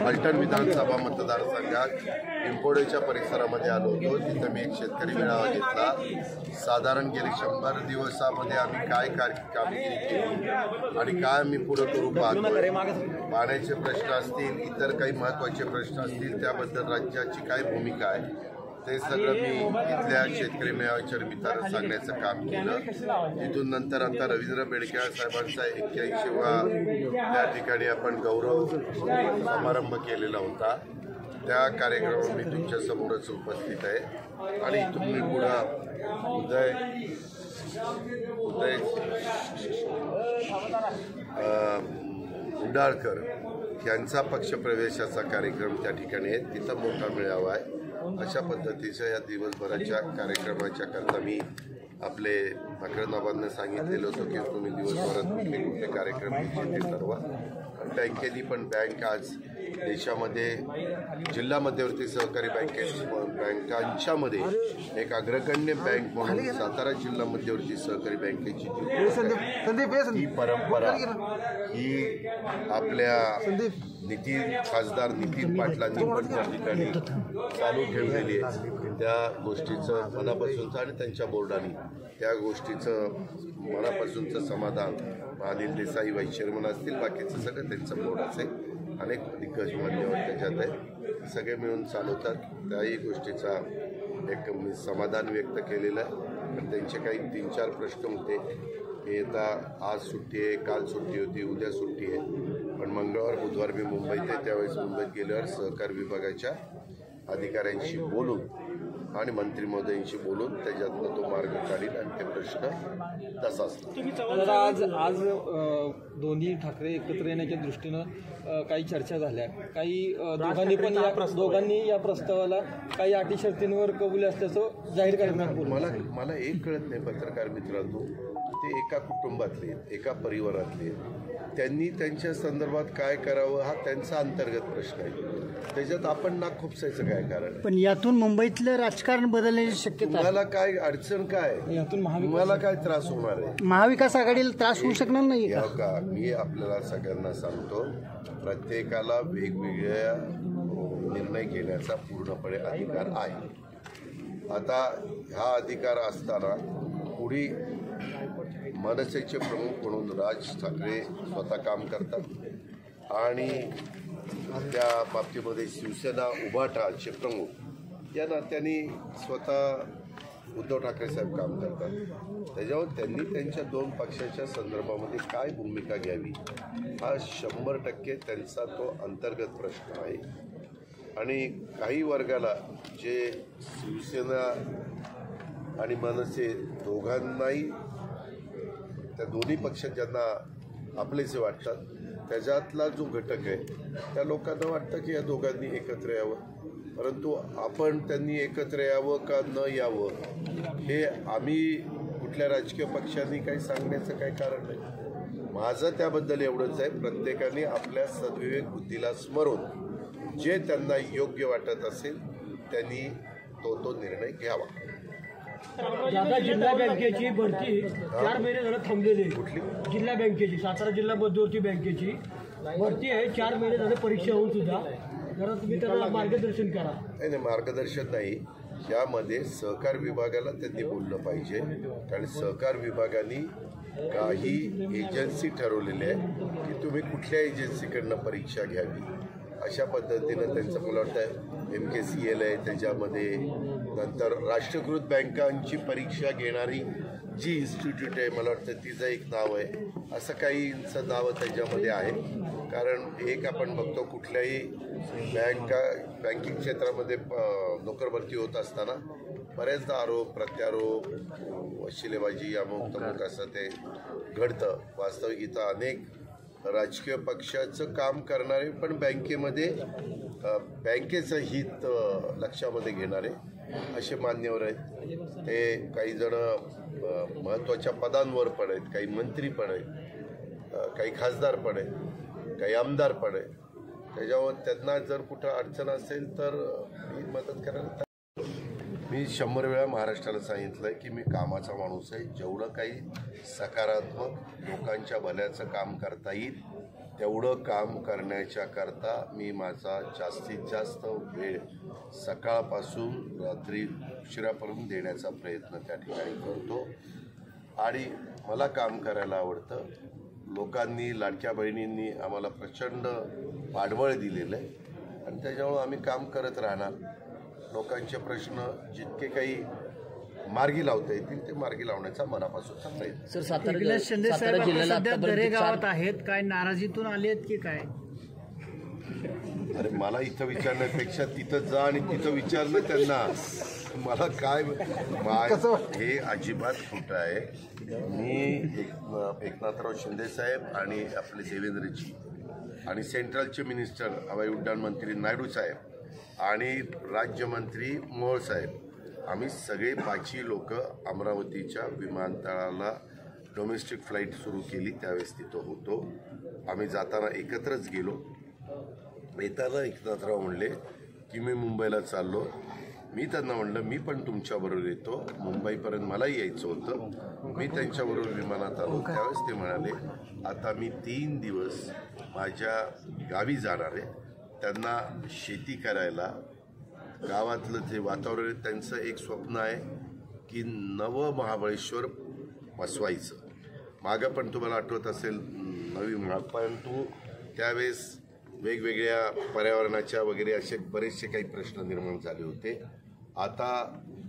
फलटण विधानसभा मतदारसंघात पिंपोडेच्या परिसरामध्ये आलो होतो। तिथे मी एक शेतकरी मेळावा घेतला। साधारण गेले 100 दिवसामध्ये आम्ही काय कामगिरी केली आणि काय आम्ही पुढे करू पाहतोय, पाण्याचे प्रश्न असतील, इतर काही महत्त्वाचे प्रश्न असतील, त्याबद्दल राज्याची काय भूमिका आहे ते सगळं मी इथल्या शेतकरी मेळाव्याच्या निमित्तानं सांगण्याचं काम केलं। तिथून नंतर आता रवींद्र बेडके साहेबांचा 81वा त्या ठिकाणी आपण गौरव समारंभ केलेला होता। त्या कार्यक्रमात मी तुमच्या समोरच उपस्थित आहे आणि इथून मी पुढं उदय उंडाळकर यांचा पक्षप्रवेशाचा कार्यक्रम त्या ठिकाणी आहे, तिथं मोठा मेळावा आहे। अशा पद्धतीच्या या दिवसभराच्या कार्यक्रमाच्या करता मी आपले अग्रनाबांना सांगितलेलं होतं की तुम्ही दिवसभरात कुठले कुठले कार्यक्रम घ्यायचे ते ठरवा। बँकेनी पण बँक आज देशामध्ये जिल्हा मध्यवर्ती सहकारी बँकांच्यामध्ये एक अग्रगण्य बँक म्हणून सातारा जिल्हा मध्यवर्ती सहकारी बँकेची ही परंपरा ही आपल्या खासदार नितीन पाटलांनी पण त्या ठिकाणी चालू ठेवलेली आहे। त्या गोष्टीचं मनापासूनचं आणि त्यांच्या बोर्डाने त्या गोष्टीचं मनापासूनचं समाधान अनिल देसाई वाईस चेअरमन असतील, बाकीचं सगळं त्यांचं बोर्ड असेल, अनेक दिग्गज मान्यवर त्याच्यात आहे, सगळे मिळून चालवतात। त्याही गोष्टीचा एक मी समाधान व्यक्त केलेलं आहे। पण त्यांचे काही 3-4 प्रश्न होते हे आता आज सुट्टी आहे, काल सुट्टी होती, उद्या सुट्टी आहे, पण मंगळवार बुधवार मी मुंबईत आहे। त्यावेळेस मुंबईत गेल्यावर सहकार विभागाच्या अधिकाऱ्यांशी बोलून आणि मंत्री महोदयांशी बोलून त्याच्यातनं तो मार्ग काढील आणि ते प्रश्न तसाच। आज दोन्ही ठाकरे एकत्र येण्याच्या दृष्टीनं काही चर्चा झाल्या, काही दोघांनी या प्रस्तावाला काही अटी शर्तींवर कबुली असल्याचं जाहीर करण्यात मला एक कळत नाही पत्रकार मित्रांनो, ते एका कुटुंबातले एका परिवारातले, त्यांनी त्यांच्या संदर्भात काय करावं हा त्यांचा अंतर्गत प्रश्न आहे, त्याच्यात आपण नाक खुपसायचं काय कारण? पण यातून मुंबईतलं राजकारण बदलण्याची शक्यता, तुम्हाला काय अडचण काय, यातून तुम्हाला काय त्रास होणार आहे? महाविकास आघाडीला त्रास होऊ शकणार नाही का? मी आपल्याला सगळ्यांना सांगतो, प्रत्येकाला वेगवेगळ्या निर्णय घेण्याचा पूर्णपणे अधिकार आहे। आता हा अधिकार असताना पुढे मनसेचे प्रमुख म्हणून राज ठाकरे स्वतः काम करतात आणि त्या बाबतीमध्ये शिवसेना उभाटाचे प्रमुख या नात्याने स्वतः उद्धव ठाकरे साहेब काम करतात। त्याच्यावर त्यांनी त्यांच्या 2 पक्षाच्या संदर्भामध्ये काय भूमिका घ्यावी हा 100% त्यांचा तो अंतर्गत प्रश्न आहे। आणि काही वर्गाला जे शिवसेना आणि मनसे दोघांनाही त्या दोन्ही पक्षात ज्यांना आपलेसे वाटतात त्याच्यातला जो घटक आहे त्या लोकांना वाटतं की या दोघांनी एकत्र यावं, परंतु आपण त्यांनी एकत्र यावं का न यावं हे आम्ही कुठल्या राजकीय पक्षांनी काही सांगण्याचं काही कारण नाही। माझं त्याबद्दल एवढंच आहे, प्रत्येकाने आपल्या सद्विवेक बुद्धीला स्मरून जे त्यांना योग्य वाटत असेल त्यांनी तो निर्णय घ्यावा। दादा, जिल्हा बँकेची भरती 4 महिने झालं थांबलेली आहे। कुठली जिल्हा बँकेची, सातारा जिल्हा मध्यवर्ती बँकेची भरती आहे, 4 महिने झाले परीक्षा होऊन सुद्धा, जरा तुम्ही त्याला मार्गदर्शन करा। नाही, मार्गदर्शन नाही, यामध्ये सहकार विभागाला त्यांनी बोललं पाहिजे, कारण सहकार विभागाने काही एजन्सी ठरवलेली आहे की तुम्ही कुठल्या एजन्सीकडनं परीक्षा घ्यावी, अशा पद्धतीनं त्यांचं मला वाटतं MKCL आहे, त्याच्यामध्ये नंतर राष्ट्रीयकृत बँकांची परीक्षा घेणारी जी इन्स्टिट्यूट आहे मला वाटतं तिचं एक नाव आहे, असं काहींचं नाव त्याच्यामध्ये आहे। कारण एक आपण बघतो कुठल्याही बँकिंग क्षेत्रामध्ये नोकर भरती होत असताना बऱ्याचदा आरोप प्रत्यारोप वशिलेबाजी अमुक तमुक असं ते घडतं। वास्तविक इथं अनेक राजकीय पक्षाचं काम करणारे पण बँकेमध्ये बँकेचं हित लक्षामध्ये घेणारे असे मान्यवर आहेत। ते काही जण महत्त्वाच्या पदांवर पण आहेत, काही मंत्री पण आहेत, काही खासदार पण आहेत, काही आमदार पण आहेत। त्याच्यावर त्यांना जर कुठं अडचण असेल तर मी मदत करायला मी 100 वेळा महाराष्ट्राला सांगितलं आहे की मी कामाचा माणूस आहे, जेवढं काही सकारात्मक लोकांच्या भल्याचं काम करता येईल तेवढं काम करण्याच्या करता मी माझा जास्तीत जास्त वेळ सकाळपासून रात्री उशिरापर्यंत देण्याचा प्रयत्न त्या ठिकाणी करतो आणि मला काम करायला आवडतं. लोकांनी, लाडक्या बहिणींनी आम्हाला प्रचंड पाठबळ दिलेलं आहे आणि त्याच्यामुळं आम्ही काम करत राहणार. लोकांचे प्रश्न जितके काही मार्गी लावता येतील ते मार्गी लावण्याचा मनापासूनचा प्रयत्न. सर, एकनाथ शिंदे साहेब आता सध्या दरे गावात आहेत, काय नाराजीतून आले आहेत की काय? अरे मला इथं विचारण्यापेक्षा तिथं जा आणि तिथं विचारणं त्यांना. मला काय हे अजिबात खोटं आहे. मी एकनाथराव शिंदे साहेब आणि आपले देवेंद्रजी आणि सेंट्रलचे मिनिस्टर हवाई उड्डाण मंत्री नायडू साहेब आणि राज्यमंत्री मोहोळ साहेब, आम्ही सगळे 5 लोक अमरावतीच्या विमानतळाला डोमेस्टिक फ्लाईट सुरू केली त्यावेळेस तिथं होतो. आम्ही जाताना एकत्रच गेलो. येताना एकनाथराव म्हणले की मी मुंबईला चाललो. मी त्यांना म्हणलं मी पण तुमच्याबरोबर येतो, मुंबईपर्यंत मलाही यायचं होतं. मी त्यांच्याबरोबर विमानात आलो. त्यावेळेस ते म्हणाले आता मी 3 दिवस माझ्या गावी जाणार आहे. त्यांना शेती करायला, गावातलं जे वातावरण आहे त्यांचं एक स्वप्न आहे की नवं महाबळेश्वर बसवायचं. मागं पण तुम्हाला आठवत असेल नवी परंतु त्यावेळेस वेगवेगळ्या पर्यावरणाच्या वगैरे असे बरेचसे काही प्रश्न निर्माण झाले होते. आता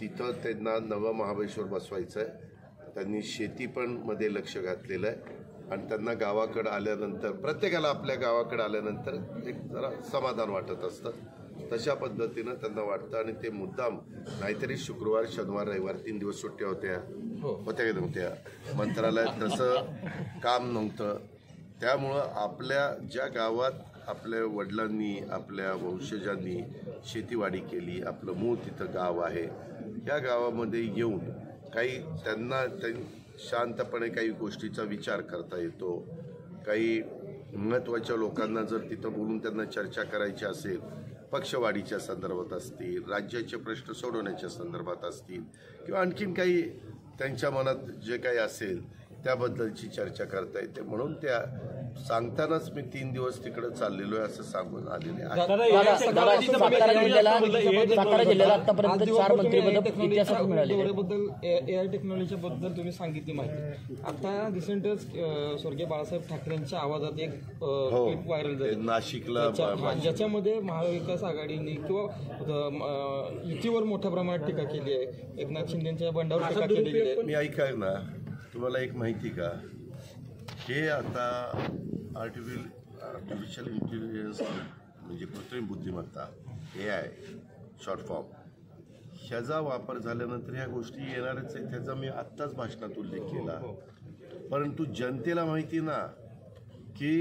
तिथं त्यांना नवं महाबळेश्वर बसवायचं आहे. त्यांनी शेती पण मध्ये लक्ष घातलेलं आहे आणि त्यांना गावाकडं आल्यानंतर, प्रत्येकाला आपल्या गावाकडं आल्यानंतर एक जरा समाधान वाटत असतं. तशा पद्धतीनं त्यांना वाटतं आणि ते मुद्दाम, नाहीतरी शुक्रवार, शनिवार, रविवार 3 दिवस सुट्ट्या होत्या का नव्हत्या, मंत्रालयात तसं काम नव्हतं. त्यामुळं आपल्या ज्या गावात आपल्या वडिलांनी, आपल्या वंशजांनी शेतीवाडी केली, आपलं मूळ तिथं गाव आहे, या गावामध्ये येऊन काही त्यांना शांतपणे काही गोष्टीचा विचार करता येतो. काही महत्त्वाच्या लोकांना जर तिथं बोलून त्यांना चर्चा करायची असेल, पक्षवाढीच्या संदर्भात असतील, राज्याचे प्रश्न सोडवण्याच्या संदर्भात असतील किंवा आणखीन काही त्यांच्या मनात जे काही असेल त्याबद्दलची चर्चा करता येते. म्हणून त्या सांगतानाच मी 3 दिवस तिकडे चाललेलो आहे असं सांगून आलेले आहे. सातारा जिल्ह्याला आतापर्यंत 4 मंत्रिपद इतिहासात मिळाले. AI टेक्नॉलॉजीच्या बद्दल तुम्ही सांगितली माहिती. आता रिसेंटच स्वर्गीय बाळासाहेब ठाकरेंच्या आवाजात एक क्लिप व्हायरल झाली नाशिकला, ज्याच्यामध्ये महाविकास आघाडीने किंवा युतीवर मोठ्या प्रमाणात टीका केली आहे. एकनाथ शिंदेच्या बंडावर टीका केली आहे. मी ऐकाय ना, तुम्हाला एक माहिती का, हे आता आर्टिफिशियल इंटेलिजन्स म्हणजे कृत्रिम बुद्धिमत्ता, AI शॉर्ट फॉर्म, ह्याचा वापर झाल्यानंतर ह्या गोष्टी येणारच आहेत. त्याचा मी आत्ताच भाषणात उल्लेख केला. परंतु जनतेला माहिती ना की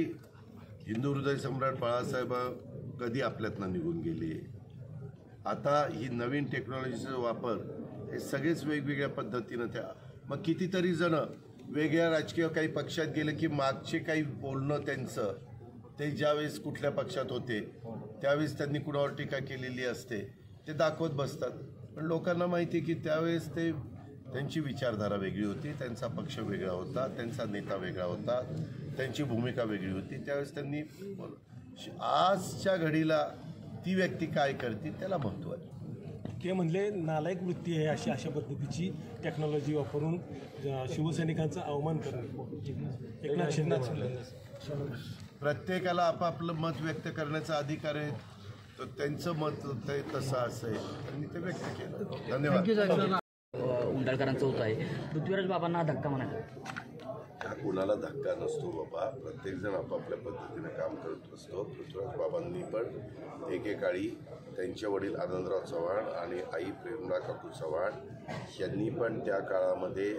हिंदू हृदय सम्राट बाळासाहेब कधी आपल्यातनं निघून गेले. आता ही नवीन टेक्नॉलॉजीचा वापर हे सगळेच वेगवेगळ्या पद्धतीनं, त्या मग कितीतरी जण वेगळ्या राजकीय काही पक्षात गेले की मागचे काही बोलणं त्यांचं, ते ज्यावेळेस कुठल्या पक्षात होते त्यावेळेस त्यांनी कुणावर टीका केलेली असते ते दाखवत बसतात. पण लोकांना माहिती आहे की त्यावेळेस ते त्यांची विचारधारा वेगळी होती, त्यांचा पक्ष वेगळा होता, त्यांचा नेता वेगळा होता, त्यांची भूमिका वेगळी होती. त्यावेळेस त्यांनी, आजच्या घडीला ती व्यक्ती काय करते त्याला महत्त्व आहे. ते म्हणले नालायक वृत्ती आहे अशा पद्धतीची टेक्नॉलॉजी वापरून शिवसैनिकांचा अवमान करणे. एकनाथ शिंदे, प्रत्येकाला आपापलं मत व्यक्त करण्याचा अधिकार आहे, तर त्यांचं मत ते तसं असेल त्यांनी ते व्यक्त केलं. धन्यवाद. उंडाळकरांचं होत आहे, पृथ्वीराज बाबांना धक्का म्हणायचा. हा कुणाला धक्का नसतो बाबा, प्रत्येकजण आपापल्या पद्धतीने काम करत असतो. पृथ्वीराज बाबांनी पण एकेकाळी त्यांचे वडील आनंदराव चव्हाण आणि आई प्रेमला काकू चव्हाण यांनी पण त्या काळामध्ये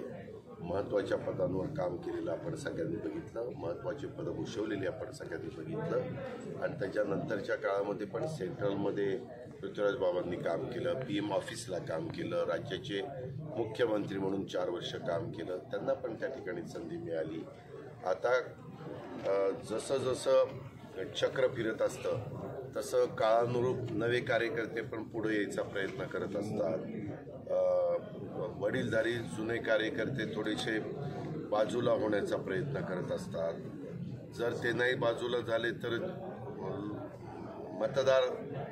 महत्त्वाच्या पदांवर काम केलेलं आपण सगळ्यांनी बघितलं, महत्त्वाची पदं भूषवलेली आपण सगळ्यांनी बघितलं. आणि त्याच्यानंतरच्या काळामध्ये पण सेंट्रलमध्ये पृथ्वीराज बाबांनी काम केलं, PM ऑफिसला काम केलं, राज्याचे मुख्यमंत्री म्हणून 4 वर्ष काम केलं, त्यांना पण त्या ठिकाणी संधी मिळाली. आता जसं जसं चक्र फिरत असतं तसं काळानुरूप नवे कार्यकर्ते पण पुढे यायचा प्रयत्न करत असतात. वडीलधारी जुने कार्यकर्ते थोडेसे बाजूला होण्याचा प्रयत्न करत असतात. जर ते नाही बाजूला झाले तर मतदार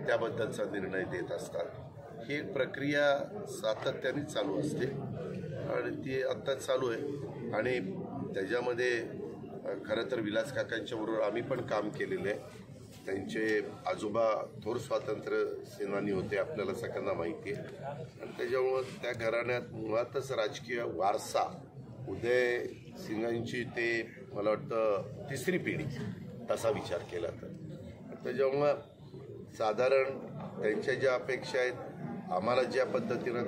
त्याबद्दलचा निर्णय देत असतात। ही प्रक्रिया सातत्याने चालू असते आणि ती आत्ता चालू आहे आणि त्याच्यामध्ये खरं तर विलास काकांच्या बरोबर आम्ही पण काम केलेलं आहे। त्यांचे आजोबा थोर स्वातंत्र्य सेनानी होते, आपल्याला सगळ्यांना माहिती आहे, आणि त्याच्यामुळं त्या घराण्यात मुळातच राजकीय वारसा उदय सिंगांची ते मला वाटतं तिसरी पिढी तसा विचार केला तर त्याच्यामुळं साधारण त्यांच्या ज्या अपेक्षा आहेत, आम्हाला ज्या पद्धतीनं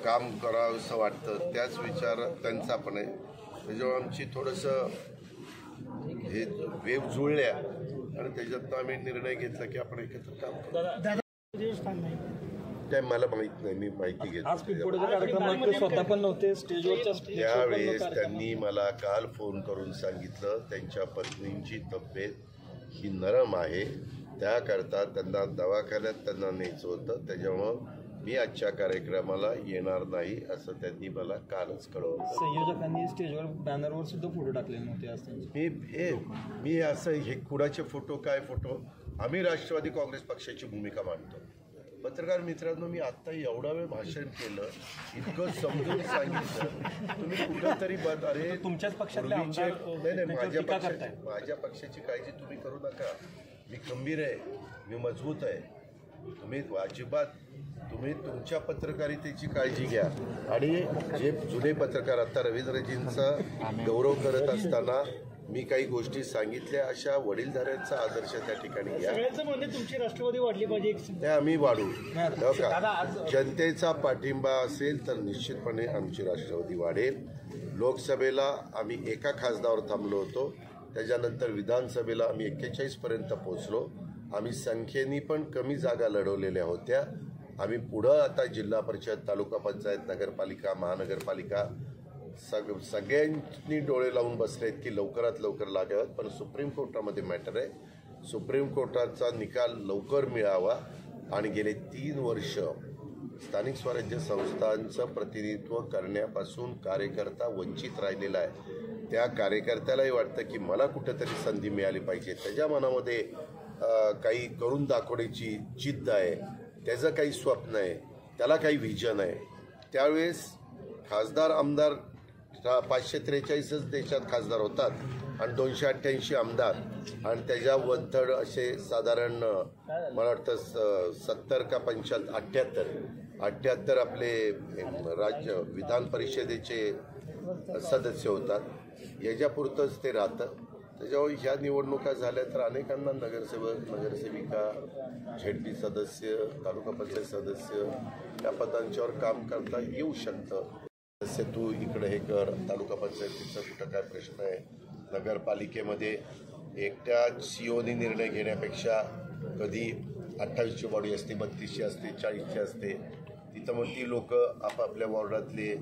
काम करावंसं वाटतं त्याच विचार त्यांचा पण आहे। त्याच्यामुळे आमची थोडंसं हे वेव जुळल्या आणि त्याच्यात आम्ही निर्णय घेतला की आपण एकत्र काम करू। काय मला माहित नाही, मी माहिती घेतली कार्यक्रमात स्वतः पण नव्हते स्टेजवरच्या त्यावेळेस त्यांनी मला काल फोन करून सांगितलं त्यांच्या पत्नींची तब्येत ही नरम आहे, त्याकरता त्यांना दवाखान्यात त्यांना न्यायचं होतं, त्याच्यामुळं मी आजच्या कार्यक्रमाला येणार नाही असं त्यांनी मला कालच कळवलं। संयोजकांनी स्टेजवर बॅनरवर सुद्धा फोटो टाकले नव्हते असं मी असं हे कुणाचे फोटो काय फोटो, आम्ही राष्ट्रवादी काँग्रेस पक्षाची भूमिका मांडतो। पत्रकार मित्रांनो, मी आत्ता एवढा वेळ भाषण केलं, इतकं समजून सांगितलं, तुम्ही कुठंतरी अरे तुमच्याच पक्षातले नाही, माझ्या पक्षाची काळजी तुम्ही करू नका, मी खंबीर आहे, मी मजबूत आहे, तुम्ही अजिबात तुम्ही तुमच्या पत्रकारितेची काळजी घ्या। आणि जे जुने पत्रकार आता रवींद्रजींचा गौरव करत असताना मी काही गोष्टी सांगितल्या, अशा वडीलधाऱ्यांचा आदर्श त्या ठिकाणी घ्या। तुमची राष्ट्रवादी वाढली पाहिजे, ते आम्ही वाढू का, जनतेचा पाठिंबा असेल तर निश्चितपणे आमची राष्ट्रवादी वाढेल। लोकसभेला आम्ही एका खासदारावर थांबलो होतो, त्याच्यानंतर विधानसभेला आम्ही 41 पर्यंत पोहोचलो, आम्ही संख्येने पण कमी जागा लढवलेल्या होत्या। आम्ही पुढं आता जिल्हा परिषद, तालुका पंचायत, नगरपालिका, महानगरपालिका सगळ्यांनी डोळे लावून बसलेत की लवकरात लवकर लागाव्यात, पण सुप्रीम कोर्टामध्ये मॅटर आहे, सुप्रीम कोर्टाचा निकाल लवकर मिळावा। आणि गेले 3 वर्ष स्थानिक स्वराज्य संस्थांचं प्रतिनिधित्व करण्यापासून कार्यकर्ता वंचित राहिलेला आहे। त्या कार्यकर्त्यालाही वाटतं की मला कुठेतरी संधी मिळाली पाहिजे, त्याच्या मनामध्ये काही करून दाखवण्याची जिद्द आहे, त्याचं काही स्वप्न आहे, त्याला काही व्हिजन आहे। त्यावेळेस खासदार आमदार 543च देशात खासदार होतात आणि 288 आमदार आणि त्याच्या 1/3 असे साधारण मला वाटतं 70 का 78 आपले राज्य विधान परिषदेचे सदस्य होतात, याच्यापुरतंच ते राहतं। त्याच्यावर ह्या निवडणुका झाल्या तर अनेकांना नगरसेवक, नगरसेविका, झेडपी सदस्य, तालुका पंचायत सदस्य या पदांच्यावर काम करता येऊ शकतं। जसे तू इकडे हे कर, तालुका पंचायतीचा कुठं काय प्रश्न आहे, नगरपालिकेमध्ये एकट्या सीओनी निर्णय घेण्यापेक्षा कधी 28ची बॉडी असते, 32ची असते, 40ची असते, तिथं मग ती लोक आपापल्या वॉर्डातले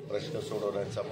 प्रश्न सोडवण्याचा